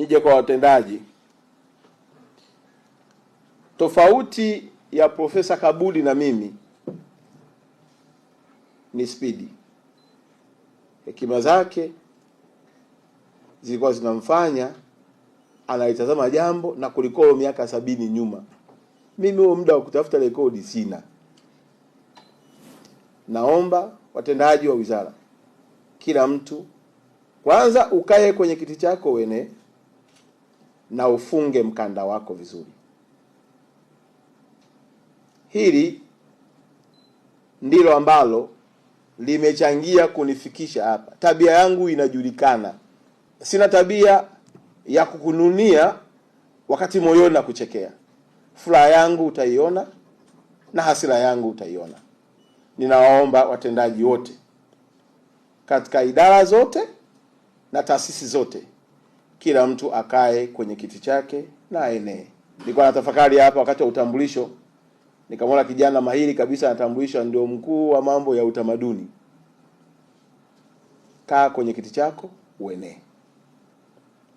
nije kwa watendaji. Tofauti ya Profesa Kabudi na mimi ni spidi. Hekima zake zilikuwa zinamfanya analitazama jambo na kulikolo miaka 70 nyuma. Mimi huo muda wa kutafuta rekodi sina. Naomba watendaji wa wizara, kila mtu kwanza ukae kwenye kiti chako wene na ufunge mkanda wako vizuri. Hili ndilo ambalo limechangia kunifikisha hapa. Tabia yangu inajulikana. Sina tabia ya kukununia wakati moyoni na kuchekea. Furaha yangu utaiona na hasira yangu utaiona. Ninawaomba watendaji wote katika idara zote na taasisi zote, kila mtu akae kwenye kiti chake na aenee. Nilikuwa natafakari hapa wakati wa utambulisho, nikamwona kijana mahiri kabisa anatambulishwa ndio mkuu wa mambo ya utamaduni. Kaa kwenye kiti chako uenee.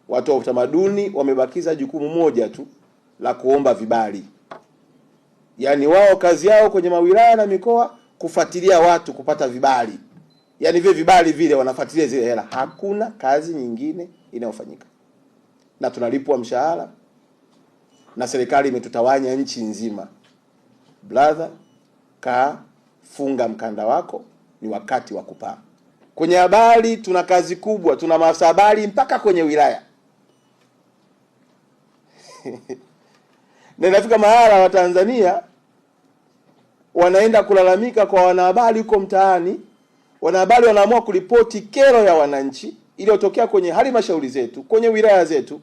Watu wa utamaduni wamebakiza jukumu moja tu la kuomba vibali. Yaani wao kazi yao kwenye mawilaya na mikoa kufuatilia watu kupata vibali. Yaani vile vibali vile wanafuatilia zile hela. Hakuna kazi nyingine inayofanyika. Na tunalipwa mshahara na serikali imetutawanya nchi nzima. Brother, kaa, funga mkanda wako, ni wakati wa kupaa. Kwenye habari tuna kazi kubwa, tuna maafisa habari mpaka kwenye wilaya. Na inafika mahala wa Tanzania wanaenda kulalamika kwa wanahabari huko mtaani. Wanahabari wanaamua kuripoti kero ya wananchi iliyotokea kwenye halmashauri zetu, kwenye wilaya zetu.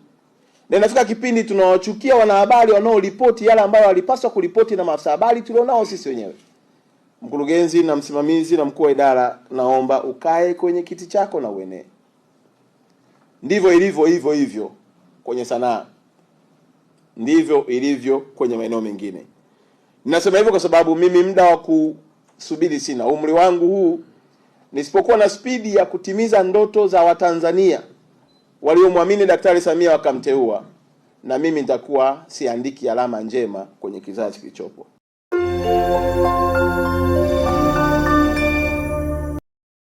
Na inafika kipindi tunawachukia wanahabari wanaoripoti yale ambayo walipaswa kuripoti na maafisa habari tulionao sisi wenyewe. Mkurugenzi na msimamizi na mkuu wa idara, naomba ukae kwenye kiti chako na uenee. Ndivyo ilivyo hivyo kwenye sanaa. Ndivyo ilivyo kwenye maeneo mengine. Ninasema hivyo kwa sababu mimi muda wa kusubiri sina. Umri wangu huu, nisipokuwa na spidi ya kutimiza ndoto za Watanzania waliomwamini Daktari Samia wakamteua, na mimi nitakuwa siandiki alama njema kwenye kizazi kilichopo.